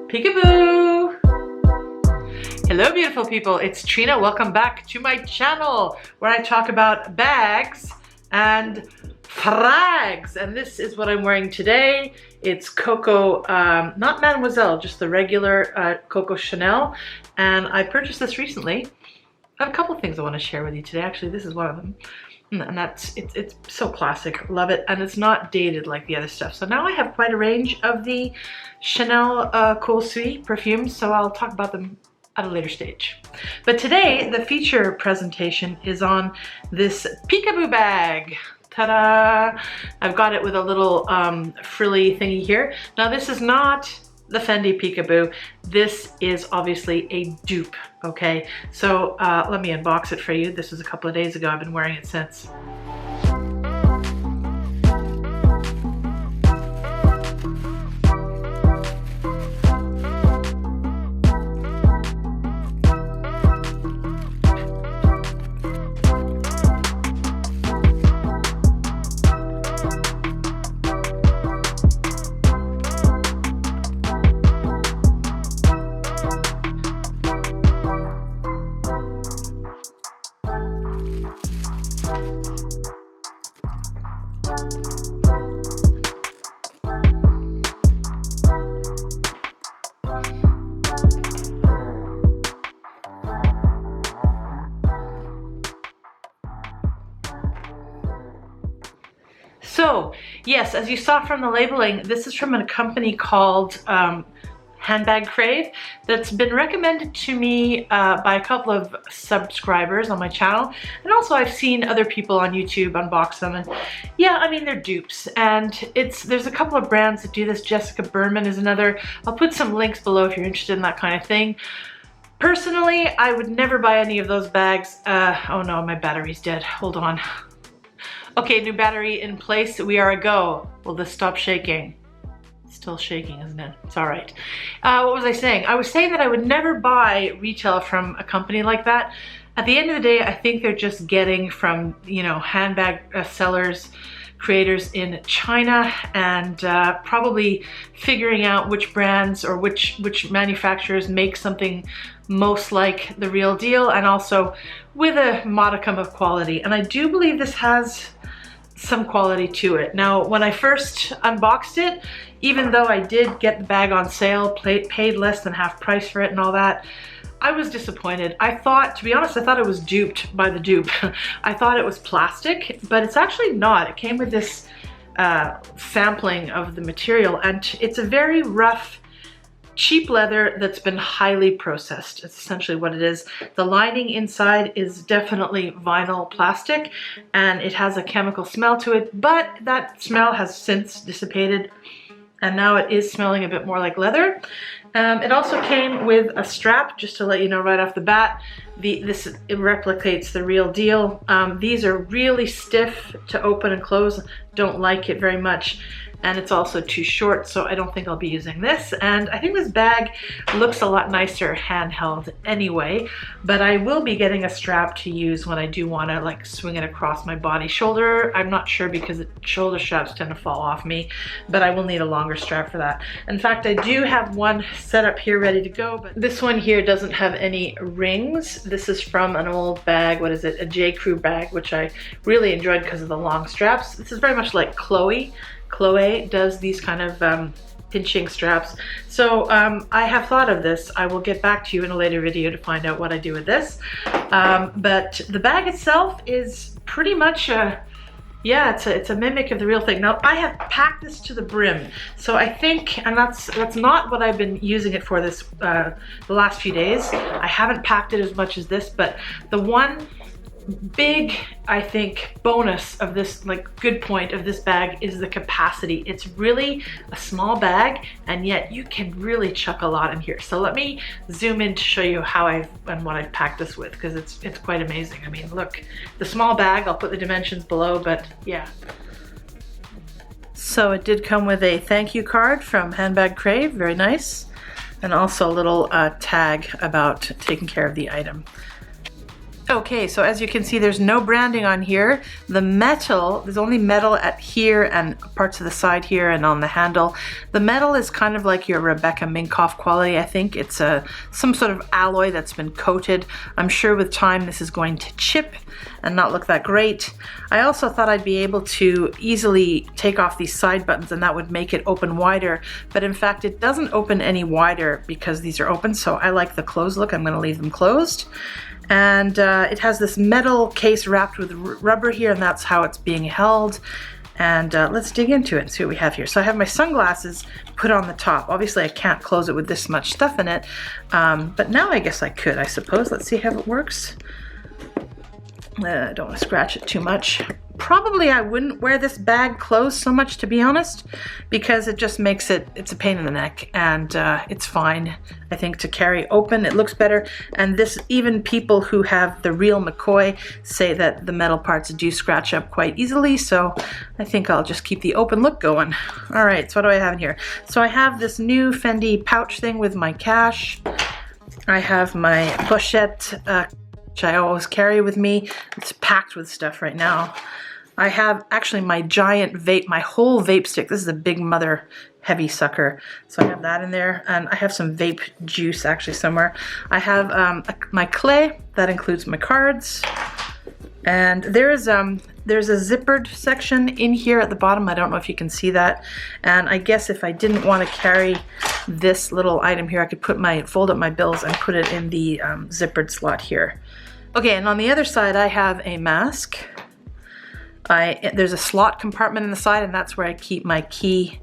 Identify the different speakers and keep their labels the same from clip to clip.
Speaker 1: Peekaboo! Hello beautiful people, it's Trina. Welcome back to my channel where I talk about bags and frags. And this is what I'm wearing today. It's Coco, not Mademoiselle, just the regular Coco Chanel. And I purchased this recently. I have a couple of things I want to share with you today. Actually, this is one of them. And that's, it's so classic, love it, and it's not dated like the other stuff. So now I have quite a range of the Chanel Cool Suite perfumes, so I'll talk about them at a later stage. But today, the feature presentation is on this Peekaboo bag. Ta-da! I've got it with a little frilly thingy here. Now this is not the Fendi Peekaboo. This is obviously a dupe, okay? So let me unbox it for you. This was a couple of days ago. I've been wearing it since. So, yes, as you saw from the labeling, this is from a company called Handbag Crave that's been recommended to me by a couple of subscribers on my channel. And also I've seen other people on YouTube unbox them. And yeah, I mean, they're dupes. And there's a couple of brands that do this. Jessica Berman is another. I'll put some links below if you're interested in that kind of thing. Personally, I would never buy any of those bags. Oh no, my battery's dead. Hold on. Okay, new battery in place. We are a go. Will this stop shaking? Still shaking, isn't it? It's all right. What was I saying? I was saying that I would never buy retail from a company like that. At the end of the day, I think they're just getting from, you know, handbag sellers, creators in China, and probably figuring out which brands or which manufacturers make something most like the real deal, and also with a modicum of quality. And I do believe this has some quality to it. Now, when I first unboxed it, even though I did get the bag on sale, paid less than half price for it and all that, I was disappointed. I thought, to be honest, I thought it was duped by the dupe. I thought it was plastic, but it's actually not. It came with this sampling of the material, and it's a very rough, cheap leather that's been highly processed. It's essentially what it is. The lining inside is definitely vinyl plastic, and it has a chemical smell to it, but that smell has since dissipated, and now it is smelling a bit more like leather. It also came with a strap, just to let you know right off the bat. It replicates the real deal. These are really stiff to open and close. Don't like it very much. And it's also too short, so I don't think I'll be using this. And I think this bag looks a lot nicer handheld anyway, but I will be getting a strap to use when I do want to like swing it across my body. Shoulder, I'm not sure, because shoulder straps tend to fall off me, but I will need a longer strap for that. In fact, I do have one set up here ready to go, but this one here doesn't have any rings. This is from an old bag, what is it, a J. Crew bag, which I really enjoyed because of the long straps. This is very much like Chloe does these kind of pinching straps. So I have thought of this. I will get back to you in a later video to find out what I do with this. But the bag itself is pretty much yeah, it's a mimic of the real thing. Now I have packed this to the brim, so I think, and that's not what I've been using it for this the last few days. I haven't packed it as much as this, but the one big, I think, bonus of this, like good point of this bag, is the capacity. It's really a small bag, and yet you can really chuck a lot in here. So let me zoom in to show you how what I've packed this with, because it's quite amazing. I mean, look, the small bag, I'll put the dimensions below, but yeah. So it did come with a thank you card from Handbag Crave, very nice, and also a little tag about taking care of the item. Okay, so as you can see, there's no branding on here. The metal, there's only metal at here and parts of the side here and on the handle. The metal is kind of like your Rebecca Minkoff quality, I think. It's some sort of alloy that's been coated. I'm sure with time this is going to chip and not look that great. I also thought I'd be able to easily take off these side buttons and that would make it open wider, but in fact it doesn't open any wider because these are open, so I like the closed look. I'm going to leave them closed. And it has this metal case wrapped with rubber here, and that's how it's being held. And let's dig into it and see what we have here. So I have my sunglasses put on the top. Obviously I can't close it with this much stuff in it, but now I guess I could, I suppose. Let's see how it works. I don't want to scratch it too much. Probably I wouldn't wear this bag closed so much, to be honest, because it just makes it's a pain in the neck, and it's fine, I think, to carry open. It looks better, and this, even people who have the real McCoy say that the metal parts do scratch up quite easily, so I think I'll just keep the open look going. All right, so what do I have in here? So I have this new Fendi pouch thing with my cash. I have my pochette, which I always carry with me. It's packed with stuff right now. I have actually my giant vape, my whole vape stick. This is a big mother heavy sucker. So I have that in there, and I have some vape juice actually somewhere. I have my clay, that includes my cards. And there's a zippered section in here at the bottom. I don't know if you can see that. And I guess if I didn't want to carry this little item here, I could fold up my bills and put it in the zippered slot here. Okay, and on the other side, I have a mask. There's a slot compartment in the side, and that's where I keep my key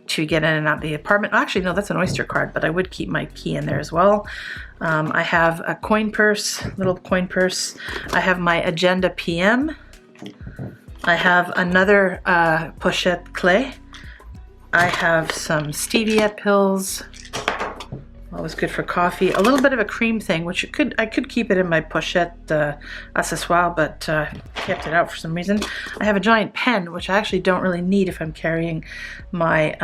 Speaker 1: to get in and out of the apartment. Actually, no, that's an Oyster card, but I would keep my key in there as well. I have a coin purse, little coin purse. I have my Agenda PM. I have another pochette clay. I have some stevia pills. Always good for coffee. A little bit of a cream thing, which I could keep it in my pochette accessoire, but kept it out for some reason. I have a giant pen, which I actually don't really need if I'm carrying my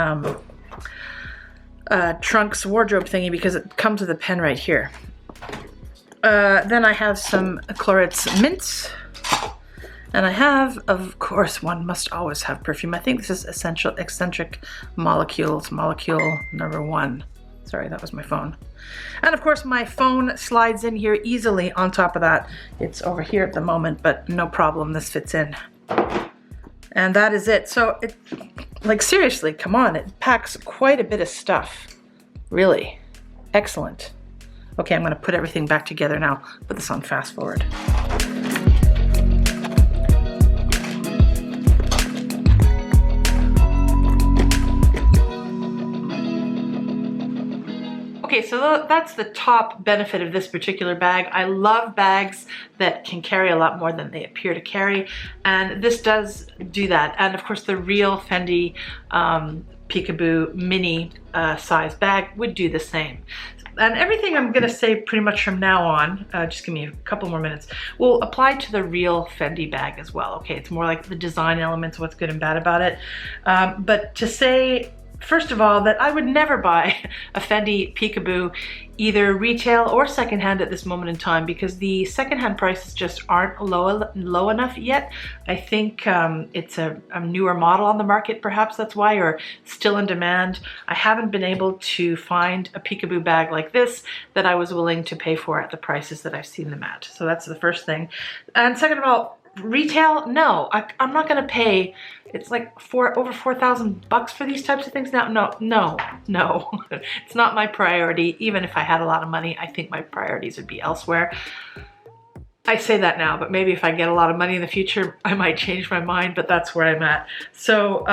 Speaker 1: trunks wardrobe thingy, because it comes with a pen right here. Then I have some Clorets mints. And I have, of course, one must always have perfume. I think this is Eccentric Molecules, molecule number 1. Sorry, that was my phone. And of course my phone slides in here easily on top of that. It's over here at the moment, but no problem, this fits in. And that is it. So like seriously, come on, it packs quite a bit of stuff. Really, excellent. Okay, I'm gonna put everything back together now. Put this on fast forward. Okay, so that's the top benefit of this particular bag. I love bags that can carry a lot more than they appear to carry, and this does do that. And of course the real Fendi Peekaboo mini size bag would do the same. And everything I'm gonna say pretty much from now on, just give me a couple more minutes, will apply to the real Fendi bag as well. Okay, it's more like the design elements, what's good and bad about it. But to say, first of all, that I would never buy a Fendi Peekaboo either retail or secondhand at this moment in time, because the secondhand prices just aren't low enough yet. I think it's a newer model on the market, perhaps that's why, or still in demand. I haven't been able to find a Peekaboo bag like this that I was willing to pay for at the prices that I've seen them at. So that's the first thing. And second of all, retail, no, I'm not gonna pay. It's like over $4,000 for these types of things now. No, it's not my priority. Even if I had a lot of money, I think my priorities would be elsewhere. I say that now, but maybe if I get a lot of money in the future, I might change my mind, but that's where I'm at. So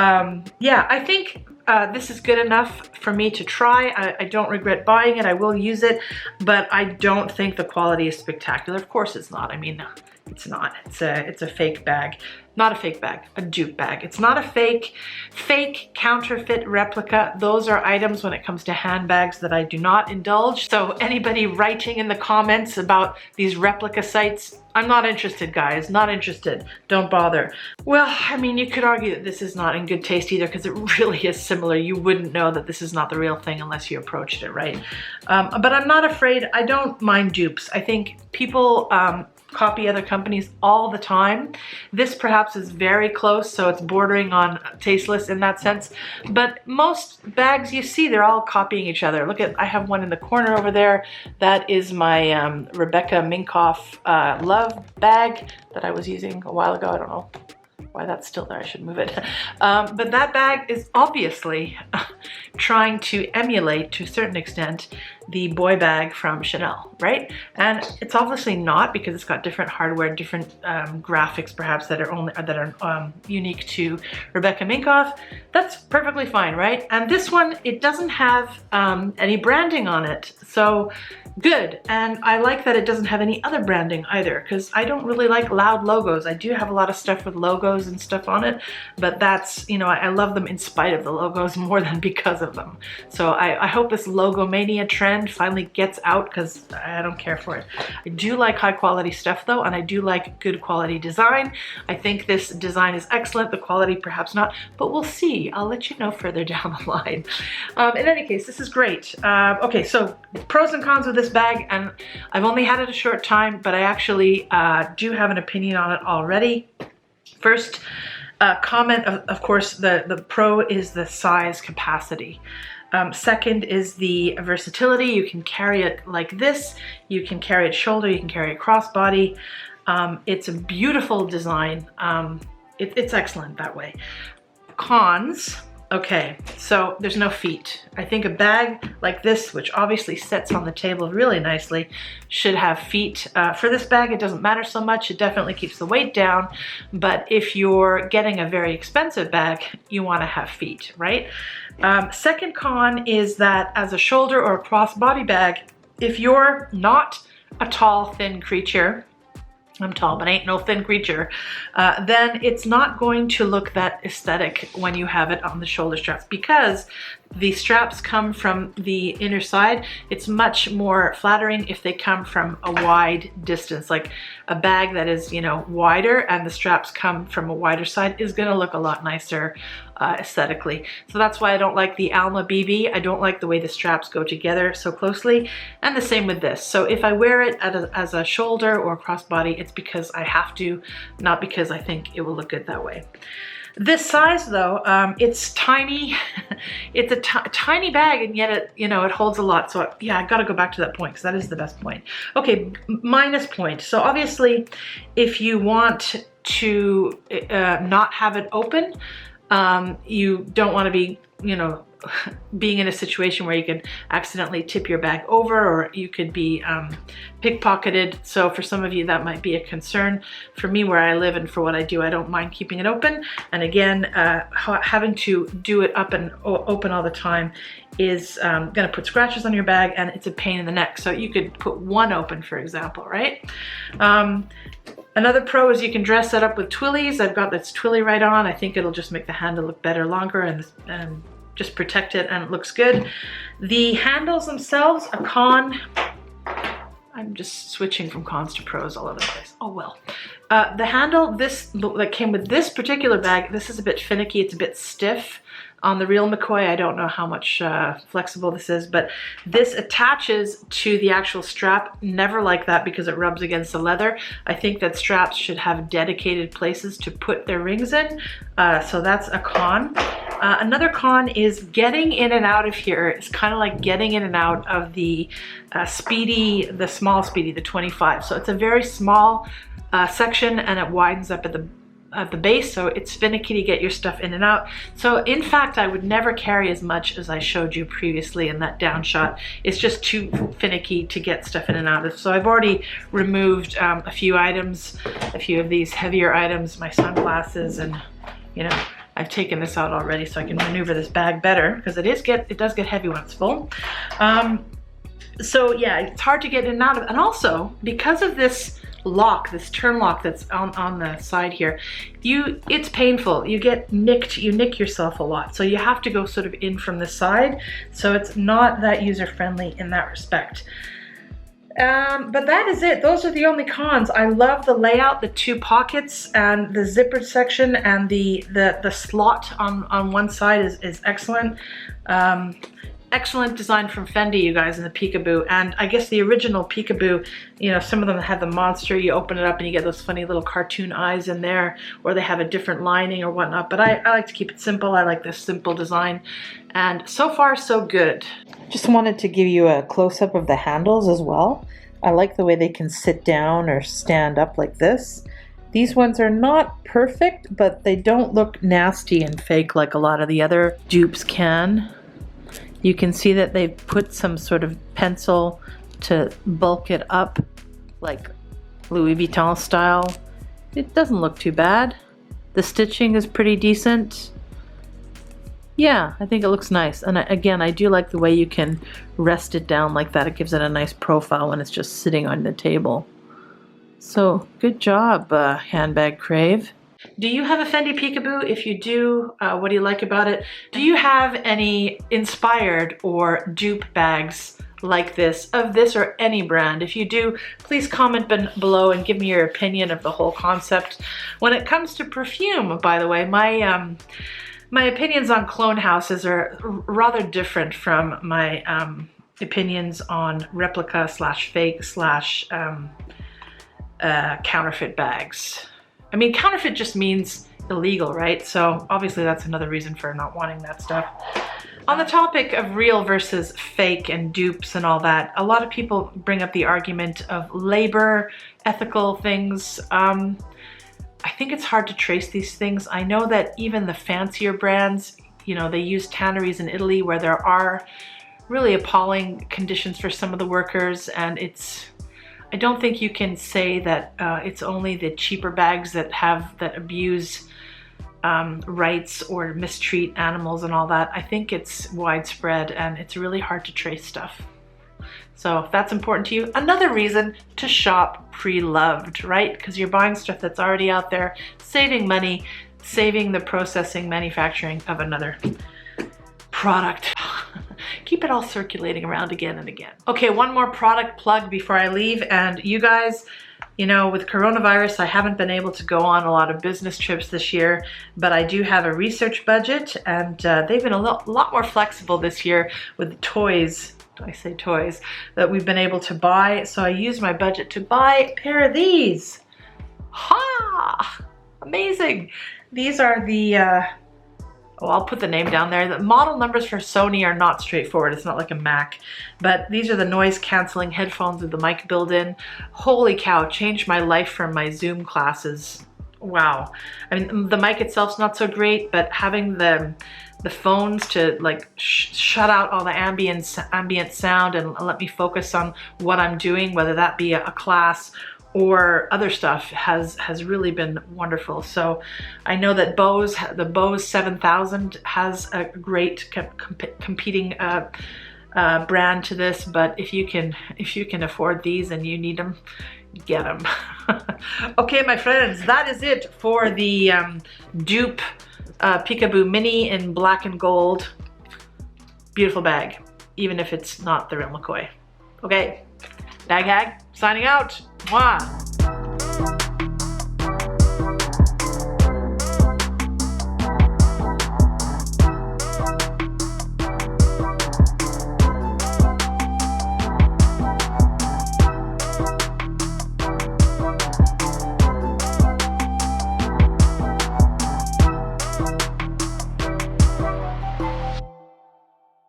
Speaker 1: yeah, I think this is good enough for me to try. I don't regret buying it. I will use it, but I don't think the quality is spectacular. Of course it's not. I mean, it's not. It's a fake bag. Not a fake bag, a dupe bag. It's not a fake, counterfeit replica. Those are items when it comes to handbags that I do not indulge. So anybody writing in the comments about these replica sites, I'm not interested, guys, not interested. Don't bother. Well, I mean, you could argue that this is not in good taste either, because it really is similar. You wouldn't know that this is not the real thing unless you approached it, right? But I'm not afraid. I don't mind dupes. I think people copy other companies all the time. This perhaps is very close, so it's bordering on tasteless in that sense. But most bags you see, they're all copying each other. Look at, I have one in the corner over there. That is my Rebecca Minkoff Love bag that I was using a while ago. I don't know why that's still there, I should move it. But that bag is obviously trying to emulate, to a certain extent, the boy bag from Chanel, right? And it's obviously not, because it's got different hardware, different graphics perhaps that are unique to Rebecca Minkoff. That's perfectly fine, right? And this one, it doesn't have any branding on it, so good. And I like that it doesn't have any other branding either, because I don't really like loud logos. I do have a lot of stuff with logos and stuff on it, but that's, you know, I love them in spite of the logos more than because of them. So I hope this logo mania trend finally gets out, because I don't care for it. I do like high quality stuff though, and I do like good quality design. I think this design is excellent, the quality perhaps not, but we'll see. I'll let you know further down the line. In any case, this is great. Okay, so pros and cons of this bag, and I've only had it a short time, but I actually do have an opinion on it already. First comment, of course, the pro is the size capacity. Second is the versatility. You can carry it like this, you can carry it shoulder, you can carry it crossbody. It's a beautiful design. It's excellent that way. Cons. Okay, so there's no feet. I think a bag like this, which obviously sits on the table really nicely, should have feet. For this bag, it doesn't matter so much. It definitely keeps the weight down. But if you're getting a very expensive bag, you want to have feet, right? Second con is that as a shoulder or a crossbody bag, if you're not a tall, thin creature, I'm tall, but ain't no thin creature, then it's not going to look that aesthetic when you have it on the shoulder straps, because the straps come from the inner side. It's much more flattering if they come from a wide distance, like a bag that is, you know, wider and the straps come from a wider side is gonna look a lot nicer aesthetically. So that's why I don't like the Alma BB. I don't like the way the straps go together so closely, and the same with this. So if I wear it as a shoulder or crossbody, it's because I have to, not because I think it will look good that way. This size though, it's tiny. It's a tiny bag, and yet it, you know, it holds a lot. So yeah, I gotta go back to that point, because that is the best point. Okay, minus point. So obviously, if you want to not have it open, you don't want to be, you know, being in a situation where you could accidentally tip your bag over, or you could be pickpocketed. So for some of you that might be a concern. For me, where I live and for what I do, I don't mind keeping it open. And again, having to do it up and open all the time is gonna put scratches on your bag, and it's a pain in the neck. So you could put one open, for example, right? Another pro is you can dress it up with twillies. I've got this twilly right on. I think it'll just make the handle look better, longer, and just protect it, and it looks good. The handles themselves, a con. I'm just switching from cons to pros all over the place. Oh well. The handle, that came with this particular bag, this is a bit finicky, it's a bit stiff. On the real McCoy, I don't know how much flexible this is, but this attaches to the actual strap. Never like that, because it rubs against the leather. I think that straps should have dedicated places to put their rings in, so that's a con. Another con is getting in and out of here. It's kind of like getting in and out of the Speedy, the small Speedy, the 25. So it's a very small section, and it widens up at the base, so it's finicky to get your stuff in and out. So in fact, I would never carry as much as I showed you previously in that down shot. It's just too finicky to get stuff in and out of. So I've already removed a few items, a few of these heavier items, my sunglasses, and you know, I've taken this out already so I can maneuver this bag better, because it does get heavy when it's full. So yeah, it's hard to get in and out of, and also because of this lock, this turn lock that's on the side here, it's painful. You get nicked, you nick yourself a lot. So you have to go sort of in from the side. So it's not that user-friendly in that respect. But that is it. Those are the only cons. I love the layout, the two pockets and the zippered section, and the slot on one side is excellent. Excellent design from Fendi, you guys, in the Peekaboo. And I guess the original Peekaboo, you know, some of them have the monster, you open it up and you get those funny little cartoon eyes in there, or they have a different lining or whatnot. But I like to keep it simple. I like this simple design. And so far, so good. Just wanted to give you a close-up of the handles as well. I like the way they can sit down or stand up like this. These ones are not perfect, but they don't look nasty and fake like a lot of the other dupes can. You can see that they've put some sort of pencil to bulk it up, like Louis Vuitton style. It doesn't look too bad. The stitching is pretty decent. Yeah, I think it looks nice. And again, I do like the way you can rest it down like that. It gives it a nice profile when it's just sitting on the table. So good job, Handbag Crave. Do you have a Fendi Peekaboo? If you do, what do you like about it? Do you have any inspired or dupe bags like this, of this or any brand? If you do, please comment below and give me your opinion of the whole concept. When it comes to perfume, by the way, my opinions on clone houses are rather different from my opinions on replica slash fake slash counterfeit bags. I mean, counterfeit just means illegal, right? So obviously that's another reason for not wanting that stuff. On the topic of real versus fake and dupes and all that, a lot of people bring up the argument of labor, ethical things. I think it's hard to trace these things. I know that even the fancier brands, you know, they use tanneries in Italy where there are really appalling conditions for some of the workers, and I don't think you can say that it's only the cheaper bags that abuse rights or mistreat animals and all that. I think it's widespread and it's really hard to trace stuff. So if that's important to you, another reason to shop pre-loved, right? Because you're buying stuff that's already out there, saving money, saving the processing, manufacturing of another product. Keep it all circulating around again and again. Okay, one more product plug before I leave. And you guys, you know, with coronavirus, I haven't been able to go on a lot of business trips this year, but I do have a research budget, and they've been a lot more flexible this year with the toys. I say toys that we've been able to buy. So I used my budget to buy a pair of these. Ha! Amazing. These are the oh, I'll put the name down there. The model numbers for Sony are not straightforward. It's not like a Mac, but these are the noise canceling headphones with the mic built in. Holy cow, changed my life from my Zoom classes. Wow. I mean, the mic itself's not so great, but having the phones to like shut out all the ambient sound and let me focus on what I'm doing, whether that be a class or other stuff, has really been wonderful. So I know that the Bose 7000 has a great competing brand to this, but if you can afford these and you need them, get them. Okay, my friends, that is it for the dupe Peekaboo Mini in black and gold. Beautiful bag, even if it's not the real McCoy. Okay, Bag Hag signing out. Mwah.